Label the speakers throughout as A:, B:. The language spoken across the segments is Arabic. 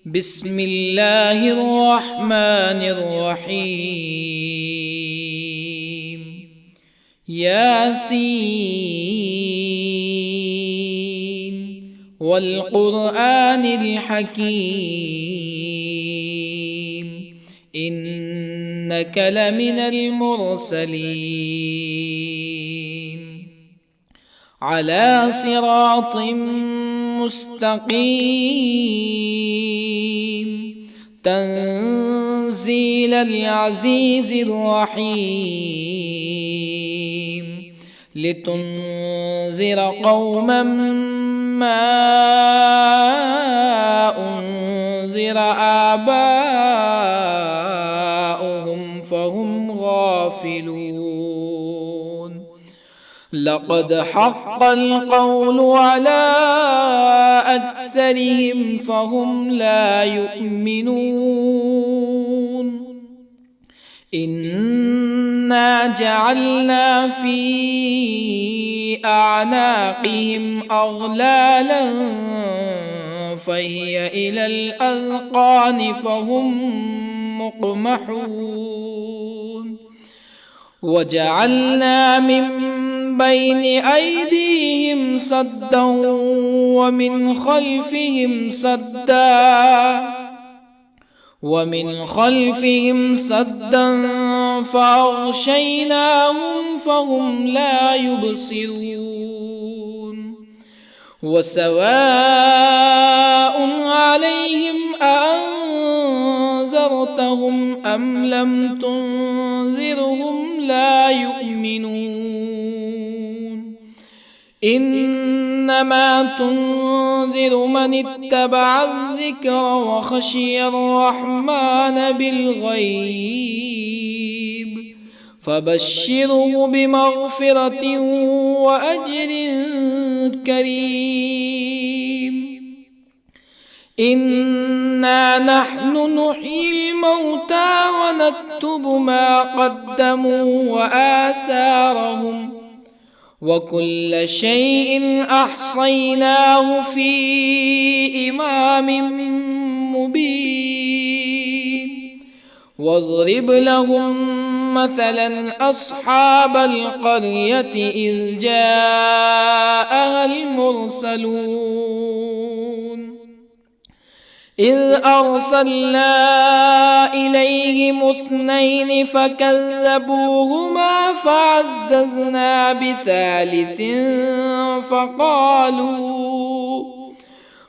A: بسم الله الرحمن الرحيم. ياسين والقرآن الحكيم إنك لمن المرسلين على صراط مستقيم تنزيل العزيز الرحيم لتنذر قوما ما أنذر آباؤهم فهم غافلون. لقد حق القول على أكثرهم فهم لا يؤمنون. إنا جعلنا في أعناقهم أغلالا فهي إلى الأذقان فهم مقمحون. وجعلنا من بين أيديهم سدا ومن خلفهم سدا فأغشيناهم فهم لا يبصرون. وسواء عليهم أأنذرتهم أم لم تنذرهم لا يؤمنون. إنما تنذر من اتبع الذكر وخشي الرحمن بالغيب فبشره بمغفرة وأجر كريم. إنا نحن نحيي الموتى ونكتب ما قدموا وآثارهم وكل شيء أحصيناه في إمام مبين. واضرب لهم مثلا أصحاب القرية إذ جاءها المرسلون إذ أرسلنا إليهم اثنين فكذبوهما فعززنا بثالث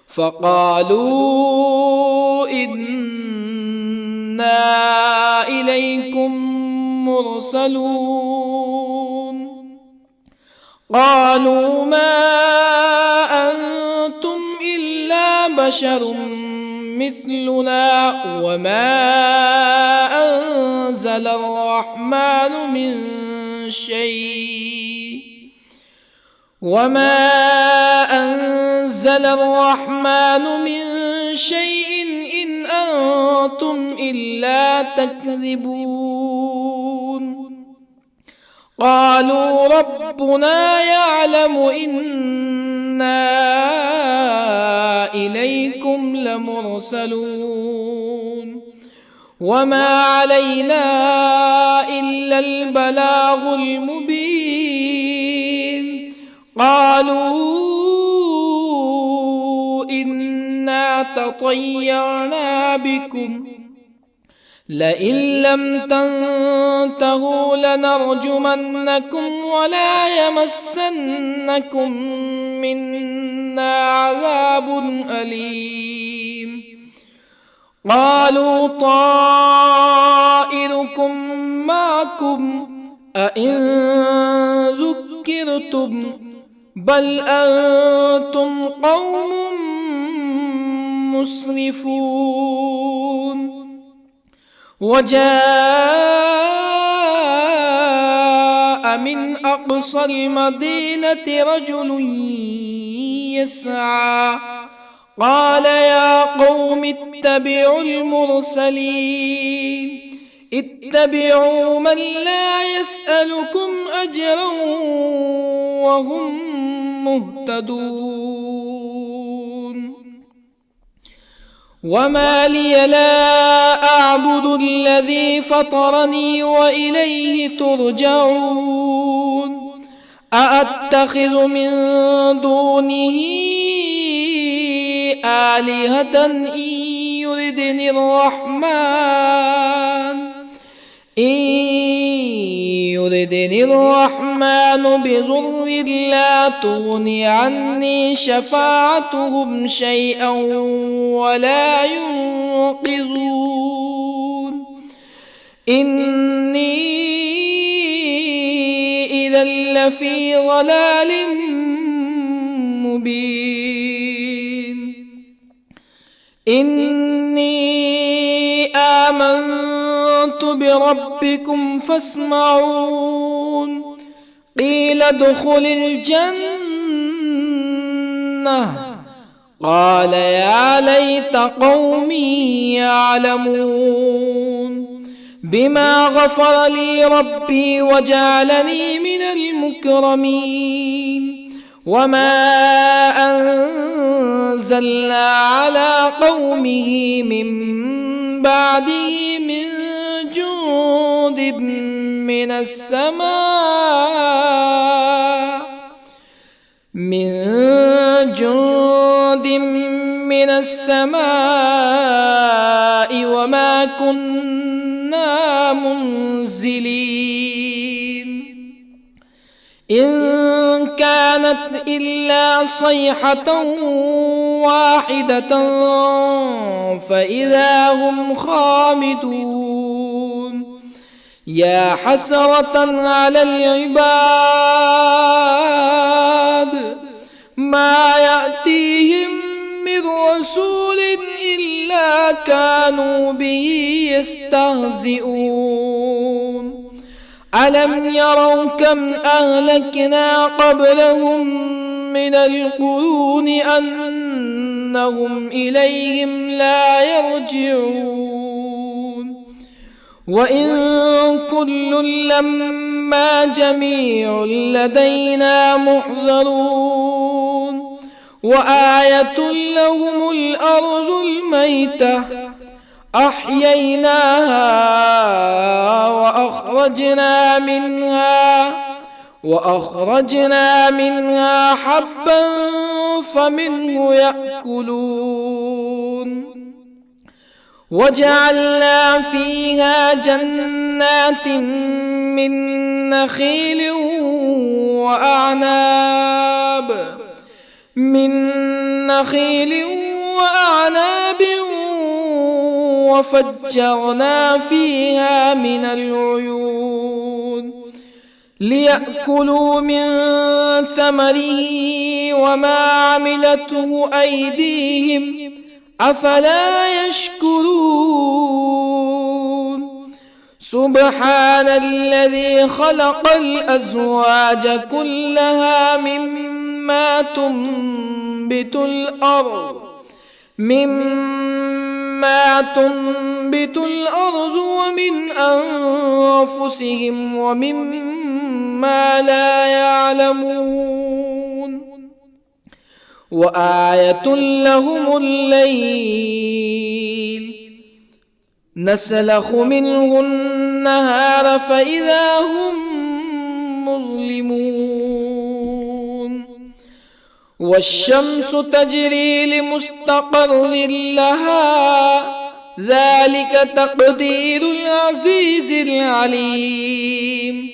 A: فقالوا إنا إليكم مرسلون. قالوا ما أنتم إلا بشر مثلنا وما أنزل الرحمن من شيء إن أنتم إلا تكذبون. قالوا ربنا يعلم إنا إليكم لمرسلون وما علينا إلا البلاغ المبين. قالوا إنا تطيرنا بكم لئن لم تنتهوا لنرجمنكم ولا يمسنكم منا عذاب أليم. قالوا طائركم معكم أئن ذكرتم بل أنتم قوم مسرفون. وجاء من أقصى المدينة رجل يسعى قال يا قوم اتبعوا المرسلين اتبعوا من لا يسألكم أجرا وهم مهتدون. وما لي لا أعبد الذي فطرني وإليه ترجعون أأتخذ من دونه آلهة يردني الرحمن بضر لا تغن عني شفاعتهم شيئا ولا ينقذون إني إذا لفي ضلال مبين إني آمنت بربكم فاسمعون قيل ادخل الجنة قال يا ليت قومي يعلمون بما غفر لي ربي وجعلني من المكرمين وما أنزلنا على قومه من بعده من جند من السماء وما كنا منزلين إن كانت إلا صيحة واحدة فإذا هم خامدون يا حسرة على العباد ما يأتيهم من رسول إلا كانوا به يستهزئون ألم يروا كم أهلكنا قبلهم من القرون أنهم إليهم لا يرجعون وإن كل لما جميع لدينا محضرون وآية لهم الأرض الميتة أحييناها وأخرجنا منها حبا فمنه يأكلون وجعلنا فيها جنات من نخيل وأعناب وفجرنا فيها من العيون ليأكلوا من ثمره وما عملته أيديهم أفلا يشكرون سبحان الذي خلق الأزواج كلها مما تنبت الأرض ومن أنفسهم ومما لا يعلمون وآية لهم الليل نسلخ منه النهار فإذا هم مظلمون والشمس تجري لمستقر لها ذلك تقدير العزيز العليم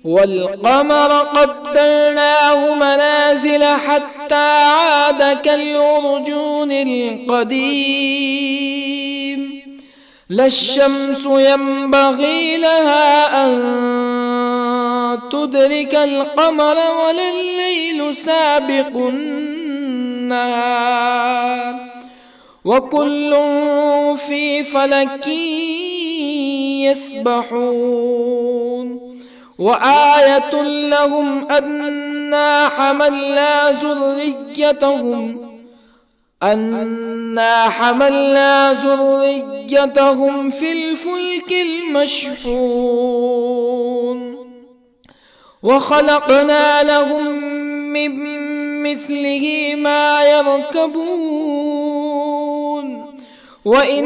A: والقمر قدرناه منازل حتى عاد كالعرجون القديم لا الشمس ينبغي لها أن تدرك القمر ولا الليل سابق النهار وكل في فلك يسبحون وآية لهم أنا حملنا ذريتهم في الفلك المشحون وخلقنا لهم من مثله ما يركبون وإن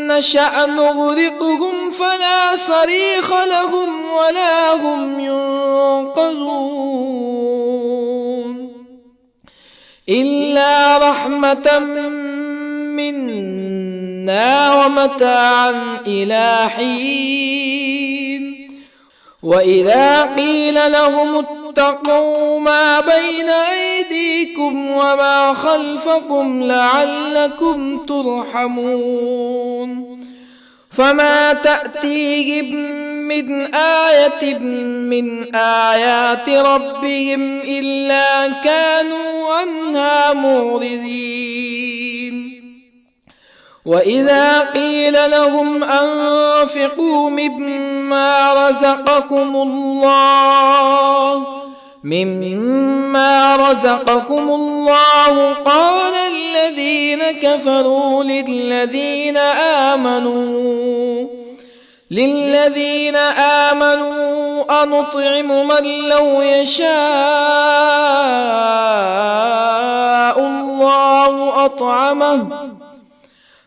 A: نشأ نغرقهم فلا صريخ لهم ولا هم ينقذون إلا رحمة منا ومتاعا إلى حين وإذا قيل لهم اتقوا ما بين أيديكم وما خلفكم لعلكم ترحمون فما تأتيهم من آية من آيات ربهم إلا كانوا عنها معرضين وإذا قيل لهم أنفقوا مما رزقكم الله قال الذين كفروا للذين آمنوا أنطعم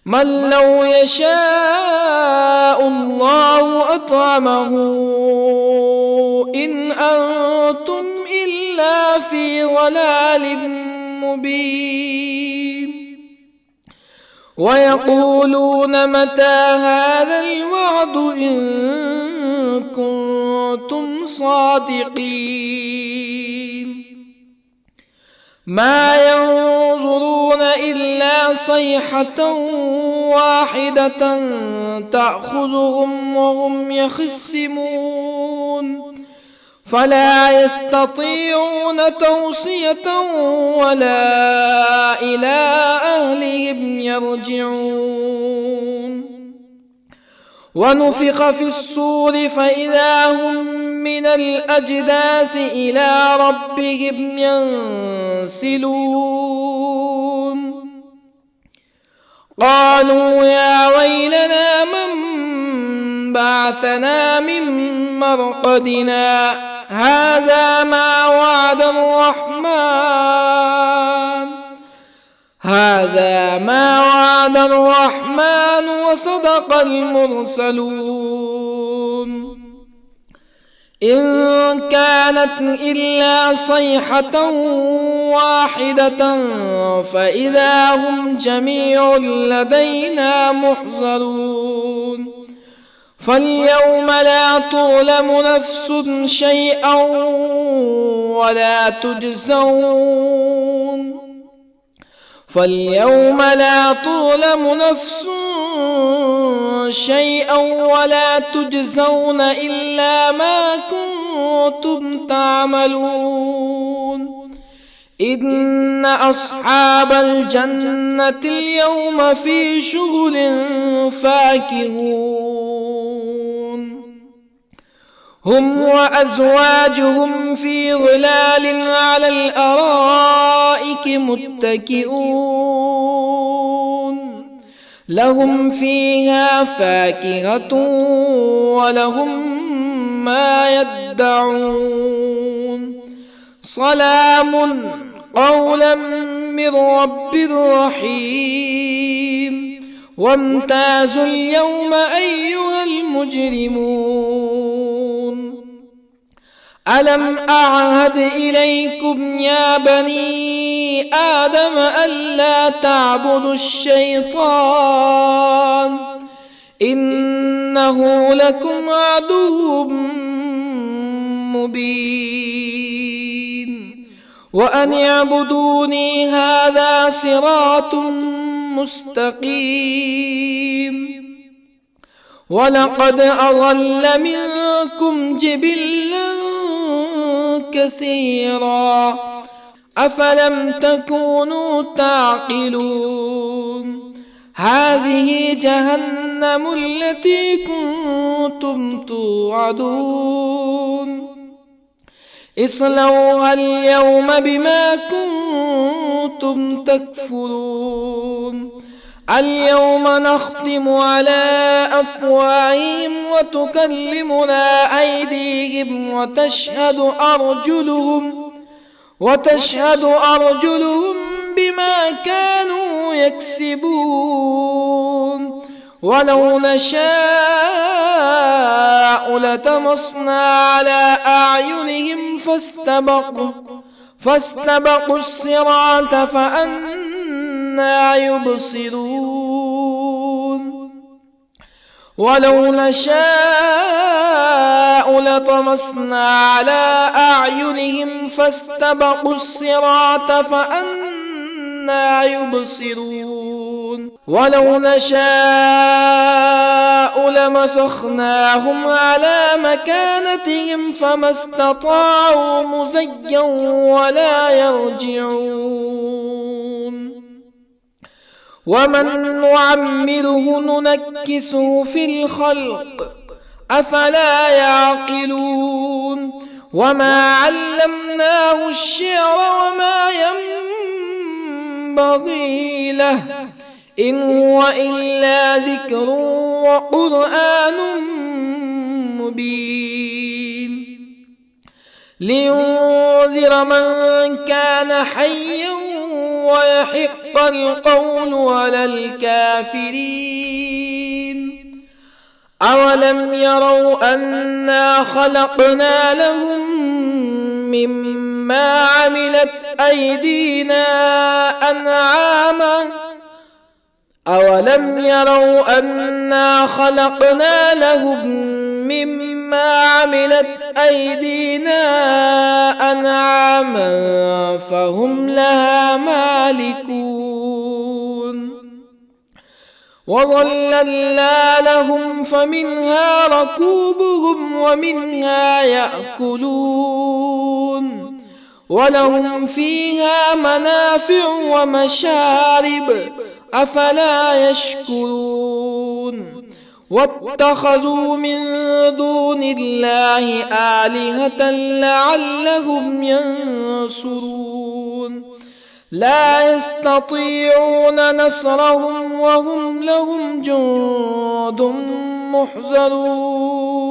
A: من لو يشاء الله أطعمه إن أنتم إلا في ضلال مبين ويقولون متى هذا الوعد إن كنتم صادقين ما ينظرون إلا صيحة واحدة تأخذهم وهم يخصمون فلا يستطيعون توصية ولا إلى أهلهم يرجعون ونفخ في الصور فإذا هم من الأجداث إلى ربهم ينسلون قالوا يا ويلنا من بعثنا من مرقدنا هذا ما وعد الرحمن وصدق المرسلون إن كانت إلا صيحة واحدة فإذا هم جميع لدينا محضرون فاليوم لا تظلم نفس شيئا ولا تجزون إلا ما كنتم تعملون إن أصحاب الجنة اليوم في شغل فاكهون هم وأزواجهم في ظلال على الأرائك متكئون لهم فيها فاكهة ولهم ما يدعون سلام قولا من رب رحيم وامتازوا اليوم أيها المجرمون ألم أعهد إليكم يا بني آدم ألا تعبدوا الشيطان إنه لكم عدو مبين وأن اعبدوني هذا صراط مستقيم ولقد أضل منكم جبلا كثيرا أفلم تكونوا تعقلون هذه جهنم التي كنتم توعدون اصلوها اليوم بما كنتم تكفرون اليوم نختم على أفواههم وتكلمنا أيديهم وتشهد أرجلهم بما كانوا يكسبون ولو نشاء لطمسنا على أعينهم فاستبقوا الصراط فأنى يبصرون ولو نشاء لطمسنا على أعينهم فاستبقوا الصراط فأنى يبصرون ولو نشاء لمسخناهم على مكانتهم فما استطاعوا مزيا ولا يرجعون ومن نعمره ننكسه في الخلق أفلا يعقلون وما علمناه الشعر وما ينبغي له إن هو إلا ذكر وقرآن مبين لينذر من كان حيا ويحق القول على الكافرين أولم يروا أنا خلقنا لهم مما عملت أيدينا أنعاما أولم يروا أنا خلقنا لهم مما عملت أيدينا أنعاما فهم لها مالكون وظللنا لهم فمنها ركوبهم ومنها يأكلون ولهم فيها منافع ومشارب أفلا يشكرون واتخذوا من دون الله آلهة لعلهم ينصرون لا يستطيعون نصرهم وهم لهم جند محضرون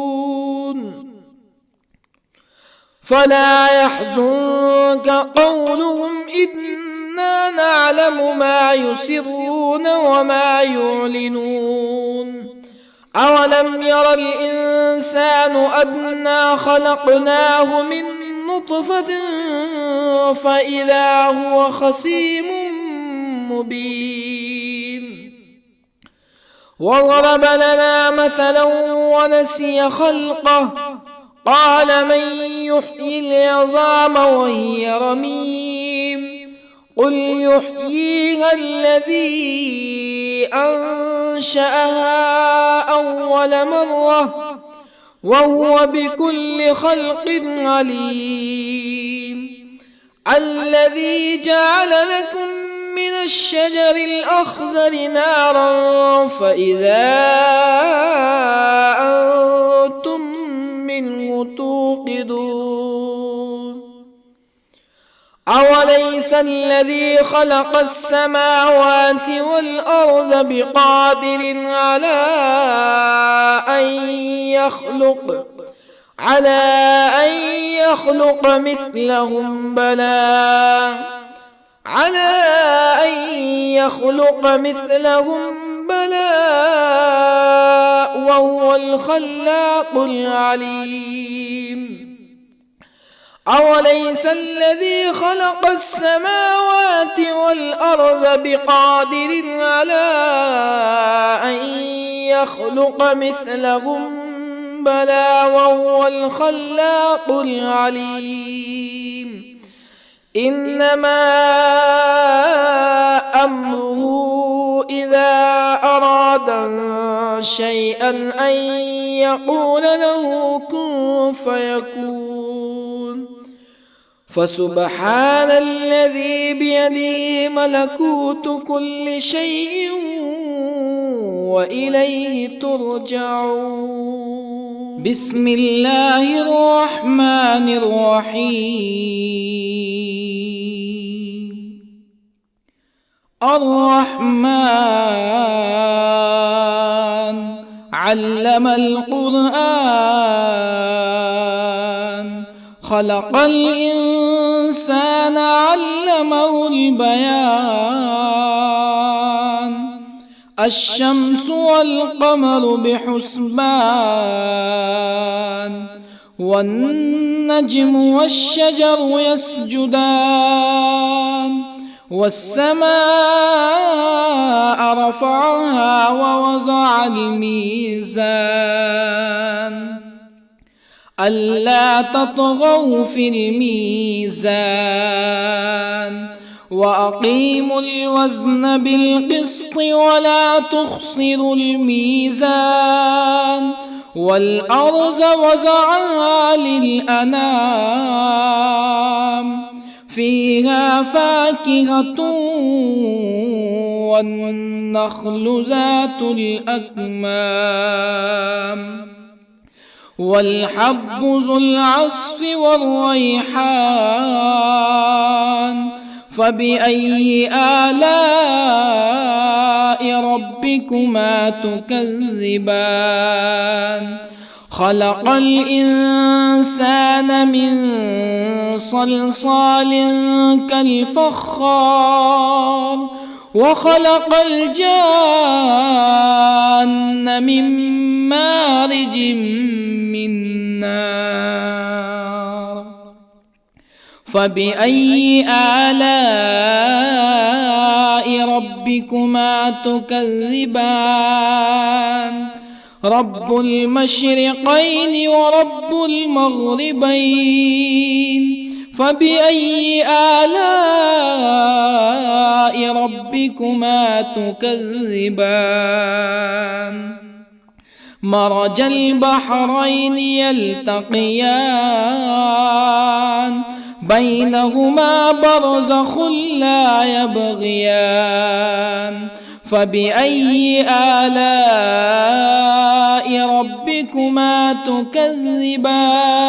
A: فلا يحزنك قولهم إنا نعلم ما يسرون وما يعلنون أولم ير الإنسان أنا خلقناه من نطفة فإذا هو خصيم مبين وضرب لنا مثلا ونسي خلقه قال من يحيي العظام وهي رميم قل يحييها الذي أنشأها أول مرة وهو بكل خلق عليم الذي جعل لكم من الشجر الأخضر نارا فإذا أنتم منه توقدون أوليس الذي خلق السماوات والأرض بقادر على أن يخلق مثلهم بلى وهو الخلاق العليم أوليس الذي خلق السماوات والأرض بقادر على أن يخلق مثلهم بلى وهو الخلاق العليم إنما أمره إذا أراد شيئا أن يقول له كن فيكون فسبحان الذي بيده ملكوت كل شيء وإليه ترجعون بسم الله الرحمن الرحيم الرحمن علم القرآن خلق الإنسان علمه البيان الشمس والقمر بحسبان والنجم والشجر يسجدان والسماء رفعها ووضع الميزان ألا تطغوا في الميزان وأقيموا الوزن بالقسط ولا تخسروا الميزان والأرض وضعها للأنام فيها فاكهة والنخل ذات الأكمام والحب ذو العصف والريحان فبأي آلاء ربكما تكذبان خلق الإنسان من صلصال كالفخار وخلق الجان من مارج من نار فبأي آلاء ربكما تكذبان رب المشرقين ورب المغربين فبأي آلاء ربكما تكذبان مرج البحرين يلتقيان بينهما برزخ لا يبغيان فبأي آلاء ربكما تكذبان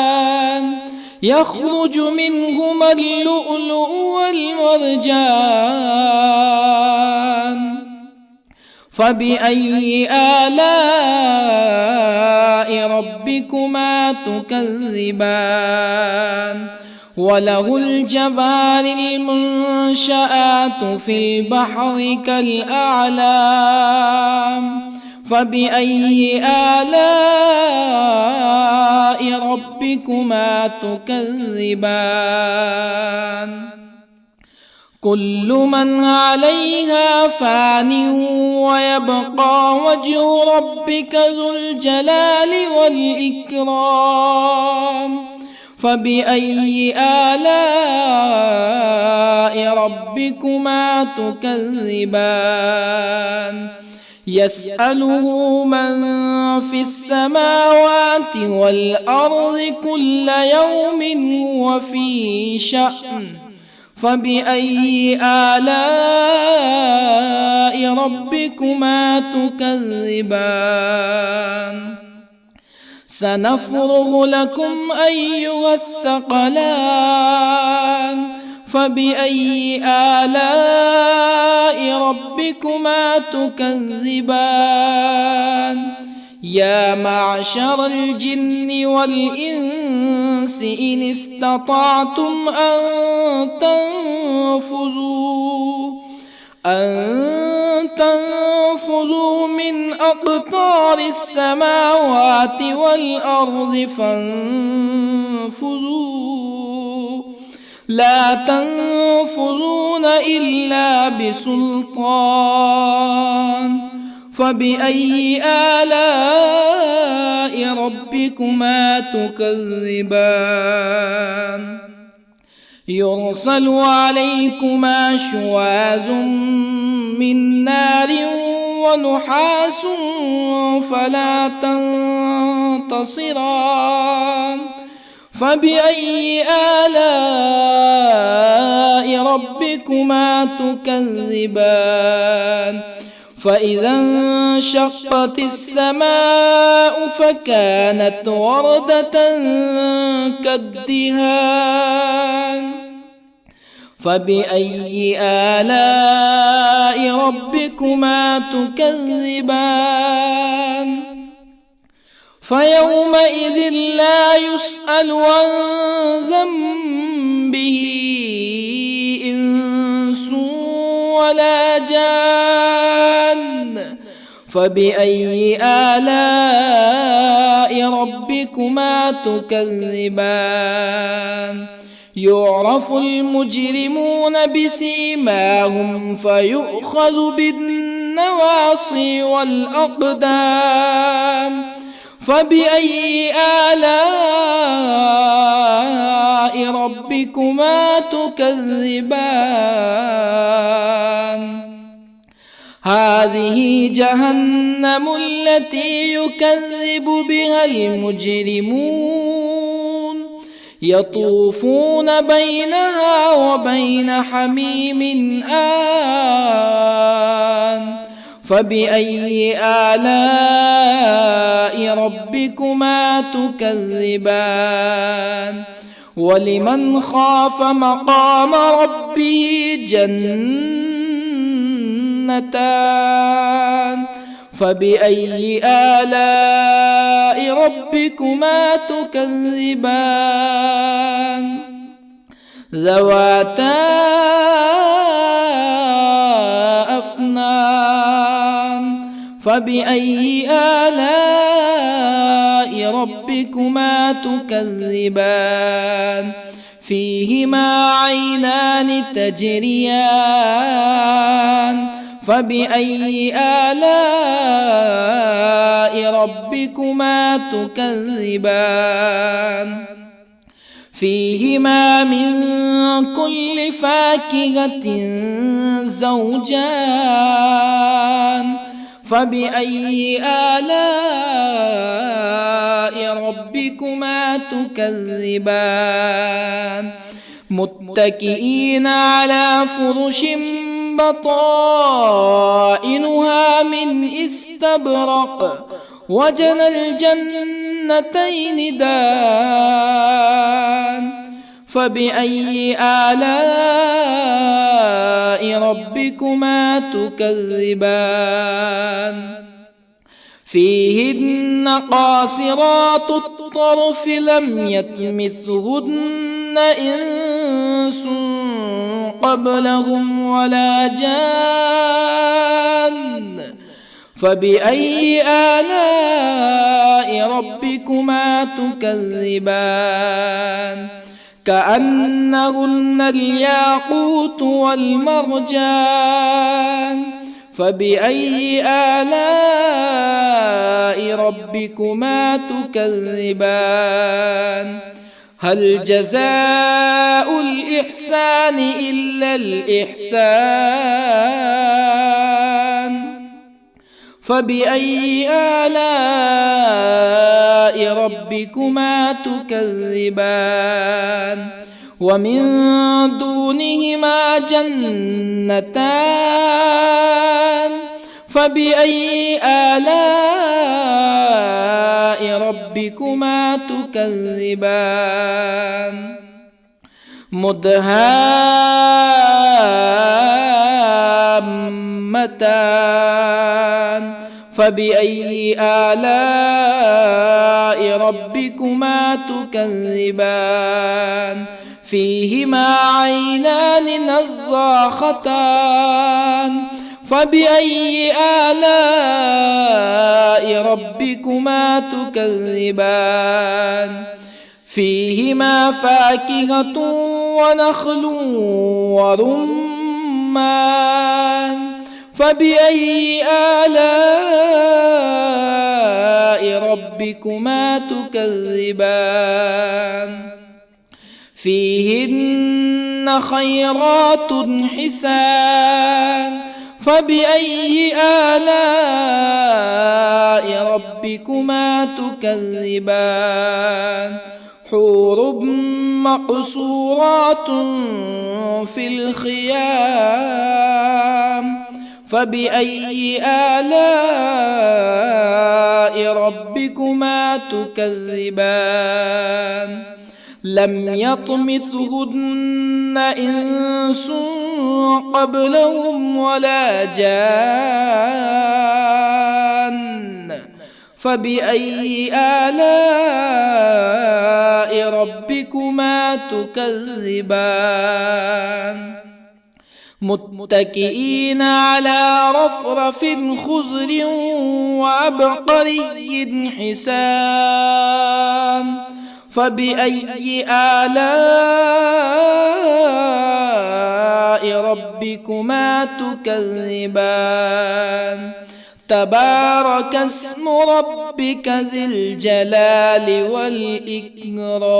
A: يخرج منهما اللؤلؤ والمرجان فبأي آلاء ربكما تكذبان وله الجوار المنشآت في البحر كالأعلام فبأي آلاء ربكما تكذبان كل من عليها فان ويبقى وجه ربك ذو الجلال والإكرام فبأي آلاء ربكما تكذبان يسأله من في السماوات والأرض كل يوم هو في شأن فبأي آلاء ربكما تكذبان سنفرغ لكم أيها الثقلان فبأي آلاء ربكما تكذبان يا معشر الجن والإنس إن استطعتم أن تنفذوا من أقطار السماوات والأرض فانفذوا لا تنفذون إلا بسلطان فبأي آلاء ربكما تكذبان يرسل عليكما شواظ من نار ونحاس فلا تنتصران فبأي آلاء ربكما تكذبان فإذا انشقت السماء فكانت وردة كالدهان فبأي آلاء ربكما تكذبان فيومئذ لا يسأل عن ذنبه إنس ولا جان. فبأي آلاء ربكما تكذبان؟ يعرف المجرمون بسيماهم فيؤخذ بالنواصي والأقدام. فبأي آلاء ربكما تكذبان؟ هذه جهنم التي يكذب بها المجرمون، يطوفون بينها وبين حميم آن. فبأي آلاء ربكما تكذبان؟ ولمن خاف مقام ربه جنتان. فبأي آلاء ربكما تكذبان؟ ذواتا أفنان. فبأي آلاء ربكما تكذبان؟ فيهما عينان تجريان. فبأي آلاء ربكما تكذبان؟ فيهما من كل فاكهة زوجان. فبأي آلاء ربكما تكذبان؟ متكئين على فرش بطائنها من استبرق وجنى الجنتين دان. فبأي آلاء ربكما تكذبان؟ فيهن قاصرات الطرف لم يطمثهن إنس قبلهم ولا جان. فبأي آلاء ربكما تكذبان؟ كأنهن الياقوت والمرجان. فبأي آلاء ربكما تكذبان؟ هل جزاء الإحسان إلا الإحسان؟ فبأي آلاء ربكما تكذبان؟ ومن دونهما جنتان. فبأي آلاء ربكما تكذبان؟ مدهامتان. فبأي آلاء ربكما تكذبان؟ فيهما عينان نضاختان. فبأي آلاء ربكما تكذبان؟ فيهما فاكهة ونخل ورمان. فبأي آلاء ربكما تكذبان؟ فيهن خيرات حسان. فبأي آلاء ربكما تكذبان؟ حور مقصورات في الخيام. فبأي آلاء ربكما تكذبان؟ لم يطمثهن إنس قبلهم ولا جان. فبأي آلاء ربكما تكذبان متكئين على رفرف خضر وعبقري حسان فبأي آلاء ربكما تكذبان تبارك اسم ربك ذي الجلال والإكرام.